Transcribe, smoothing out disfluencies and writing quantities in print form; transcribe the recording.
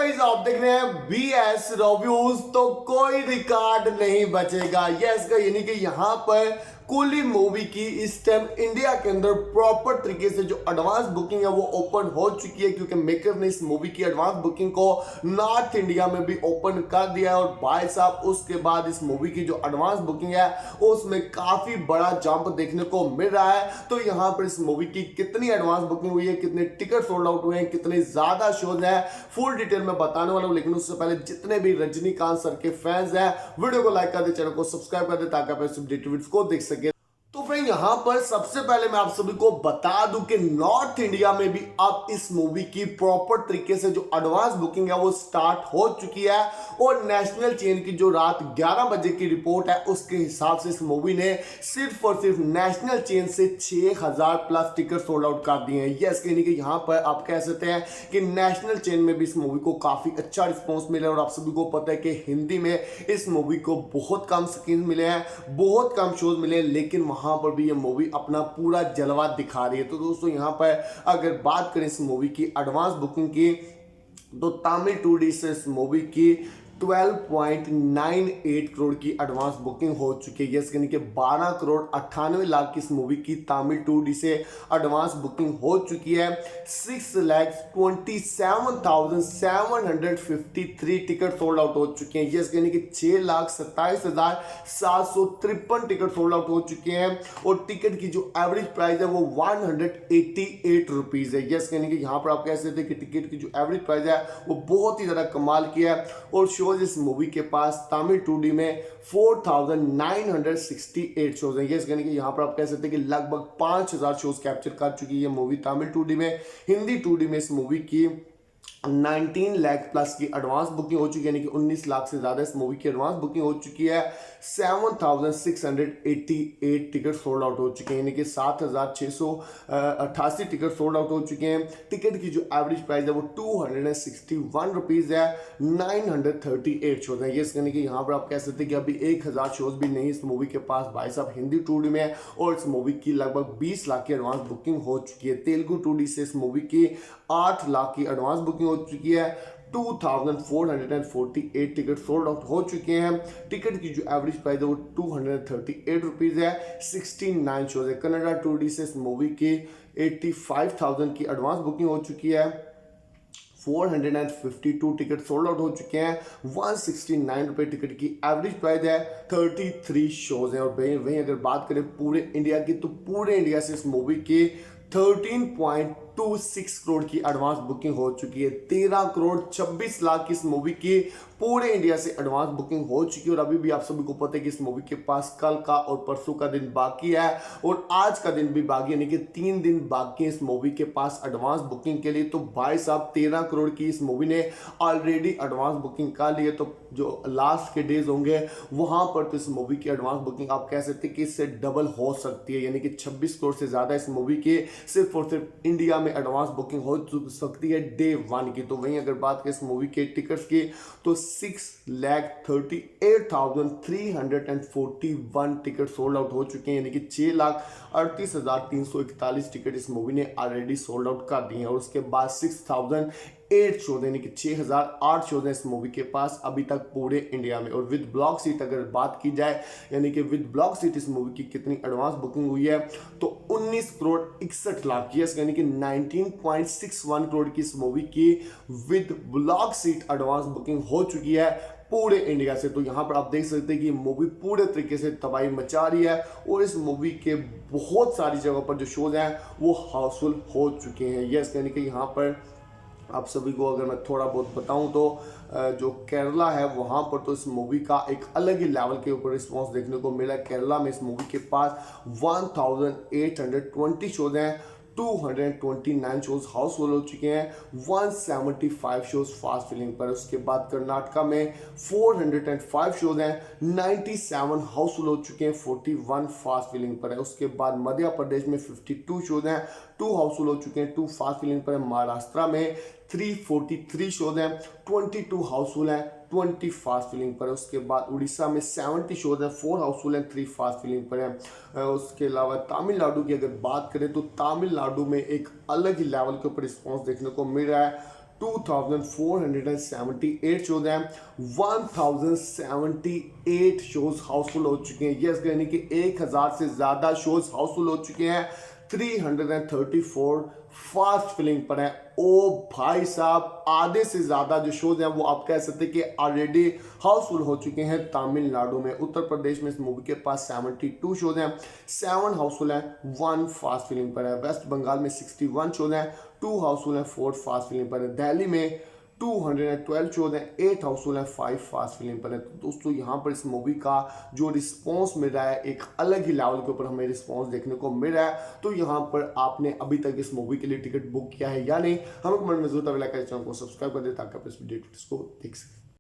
Guys, आप देख रहे हैं BS रिव्यूज। तो कोई रिकॉर्ड नहीं बचेगा। यस गाइस, यानी कि यहाँ पर कूली मूवी की इस टाइम इंडिया के अंदर प्रॉपर तरीके से जो एडवांस बुकिंग है वो ओपन हो चुकी है, क्योंकि मेकर ने इस मूवी की एडवांस बुकिंग को नॉर्थ इंडिया में भी ओपन कर दिया है। और भाई साहब, उसके बाद इस मूवी की जो एडवांस बुकिंग है उसमें काफी बड़ा जंप देखने को मिल रहा है। तो यहाँ पर इस मूवी की कितनी एडवांस बुकिंग हुई है, कितने टिकट सोल्ड आउट हुए हैं, कितने ज्यादा शोज है, फुल डिटेल में बताने वाला हूं। लेकिन उससे पहले जितने भी रजनीकांत सर के फैंस हैं, वीडियो को लाइक कर दे, चैनल को सब्सक्राइब कर दे, ताकि आप ऐसे अपडेटेड वीडियोस को देख सके। तो फ्रेंड, यहां पर सबसे पहले मैं आप सभी को बता दूं कि नॉर्थ इंडिया में भी अब इस मूवी की प्रॉपर तरीके से जो एडवांस बुकिंग है वो स्टार्ट हो चुकी है। और नेशनल चेन की जो रात 11 बजे की रिपोर्ट है उसके हिसाब से इस मूवी ने सिर्फ और सिर्फ नेशनल चेन से 6000 प्लस टिकट सोल्ड आउट कर दिए हैं। यस, यानी कि यहां पर आप कह सकते हैं कि नेशनल चेन में भी इस मूवी को काफी अच्छा रिस्पॉन्स मिला। और आप सभी को पता है कि हिंदी में इस मूवी को बहुत कम स्क्रीन मिले हैं, बहुत कम शोज मिले हैं, लेकिन वहां पर भी ये मूवी अपना पूरा जलवा दिखा रही है। तो दोस्तों, यहां पर अगर बात करें इस मूवी की एडवांस बुकिंग की, तो तमिल 2D से इस मूवी की 12.98 करोड़ की एडवांस बुकिंग हो चुकी है। यानी कि 12 करोड़ 98 लाख की इस मूवी की तमिल 2D से एडवांस बुकिंग हो चुकी है। 6,27,753 टिकट सोल्ड आउट हो चुके हैं। यानी कि 6,27,753 टिकट सोल्ड आउट हो चुके हैं। और टिकट की जो एवरेज प्राइस है वो 188 रुपीज है। यानी कि यहाँ पर आप कह सकते हैं कि टिकट की जो एवरेज प्राइस है वो बहुत ही ज्यादा कमाल की है। और शोज इस मूवी के पास तमिल 2D में 4968 शोज हैं। यानी कि यहाँ पर आप कह सकते हैं कि लगभग 5000 शोज कैप्चर कर चुकी है मूवी तमिल 2D में। हिंदी 2D में इस मूवी की 19 लाख प्लस की एडवांस बुकिंग हो चुकी है, यानी कि 19 लाख से ज्यादा इस मूवी की एडवांस बुकिंग हो चुकी है। 7688 टिकट सोल्ड आउट हो चुके हैं, यानी कि 7688 टिकट सोल्ड आउट हो चुके हैं। टिकट की जो एवरेज प्राइस है वो 261 रुपीज है। 938 शोज है। यानी कि यहाँ पर आप कह सकते हैं कि अभी 1000 शोज भी नहीं इस मूवी के पास भाई साहब हिंदी 2D में है। और इस मूवी की लगभग 20 लाख की एडवांस बुकिंग हो चुकी है। तेलुगु 2D से इस मूवी की 8 लाख की एडवांस बुकिंग हो चुकी है। 2448 टिकट सोल्ड आउट हो चुके हैं। टिकट की जो एवरेज प्राइस है वो 238 रुपीज है। 69 शोज है। कन्नड़ा 2D से इस मूवी की 85,000 की एडवांस बुकिंग हो चुकी है। 452 टिकट सोल्ड आउट हो चुके हैं। 169 रुपए टिकट की एवरेज प्राइस है। 33 शोज हैं। और वहीं अगर बात करें पूरे इंडिया की, तो पूरे इंडिया से इस मूवी की 13.26 करोड़ की एडवांस बुकिंग हो चुकी है। 13 करोड़ 26 लाख की इस मूवी की पूरे इंडिया से एडवांस बुकिंग हो चुकी है। और अभी भी आप सभी को पता है कि इस मूवी के पास कल का और परसों का दिन बाकी है, और आज का दिन भी बाकी है, यानी कि 3 दिन बाकी है इस मूवी के पास एडवांस बुकिंग के लिए। तो भाई साहब, 13 करोड़ की इस मूवी ने ऑलरेडी एडवांस बुकिंग कर ली है। तो जो लास्ट के डेज होंगे वहां पर तो इस मूवी की एडवांस बुकिंग आप कह सकते हैं कि इससे डबल हो सकती है, यानी कि 26 करोड़ से ज्यादा इस मूवी की सिर्फ और सिर्फ इंडिया में एडवांस बुकिंग हो सकती है डे 1 की। तो वहीं अगर बात करें इस मूवी के टिकट्स की, तो 6,38,341 टिकट सोल्ड आउट हो चुके हैं, यानी कि 6,38,341 टिकट इस मूवी ने ऑलरेडी सोल्ड आउट कर दी है। और उसके बाद 6,008 शोज, यानी कि 6,008 शोज हैं इस मूवी के पास अभी तक पूरे इंडिया में। और विद ब्लॉक सीट अगर बात की जाए, यानी कि विद ब्लॉक सीट इस मूवी की कितनी एडवांस बुकिंग हुई है, तो 19 करोड़ 61 लाख, यानी कि 19.61 करोड़ की इस मूवी की with block seat advance booking हो चुकी है पूरे इंडिया से। तो यहां पर आप देख सकते हैं कि मूवी पूरे तरीके से तबाही मचा रही है। और इस मूवी के बहुत सारी जगहों पर जो शोज हैं वो हाउसफुल हो चुके हैं। यानी कि यहाँ पर आप सभी को अगर मैं थोड़ा बहुत बताऊं, तो जो केरला है वहां पर तो इस मूवी का एक अलग ही लेवल के ऊपर रिस्पॉन्स देखने को मिला। केरला में इस मूवी के पास 1820 शोज हैं। 229 शोज हाउसफुल हो चुके हैं। 175 शोज फास्ट फिलिंग पर। उसके बाद कर्नाटका में 405 शोज हैं। 97 हाउसफुल हो चुके हैं। 41 फास्ट फिलिंग पर है। उसके बाद मध्य प्रदेश में 52 शोज हैं, 2 हाउसफुल हो चुके हैं, 2 फास्ट फिलिंग पर है। महाराष्ट्र में 343 शोज हैं, 22 हाउसफुल हैं, 20 फास्ट फिलिंग पर है। उसके बाद उड़ीसा में 70 शोज हैं, 4 हाउसफुल हैं, 3 फास्ट फिलिंग पर है। उसके अलावा तमिलनाडु की अगर बात करें तो तमिलनाडु में एक अलग ही लेवल के ऊपर रिस्पॉन्स देखने को मिल रहा है। 2478 शोज हैं, 1078 शोज हाउसफुल हो चुके हैं। यस, यानी कि 1000 से ज्यादा शोज हाउसफुल हो चुके हैं। 334 फास्ट फिलिंग पर है। ओ भाई साहब, आधे से ज्यादा जो शोज हैं वो आप कह सकते हैं कि ऑलरेडी हाउसफुल हो चुके हैं तमिलनाडु में। उत्तर प्रदेश में इस मूवी के पास 72 शोज हैं, 7 हाउसफुल हैं, 1 फास्ट फिलिंग पर है। वेस्ट बंगाल में 61 शोज हैं, 2 हाउसफुल हैं, 4 फास्ट फिलिंग पर है। दिल्ली में 212 शोज हैं, 8 हाउसफुल हैं, 5 फास्ट फिलिंग पर है। तो दोस्तों यहाँ पर इस मूवी का जो रिस्पॉन्स मिल रहा है, एक अलग ही लेवल के ऊपर हमें रिस्पॉन्स देखने को मिल रहा है। तो यहाँ पर आपने अभी तक इस मूवी के लिए टिकट बुक किया है या नहीं, हमें कमेंट में जरूर बताइए, चैनल को सब्सक्राइब कर दे ताकि आप इस वीडियो को देख सकें।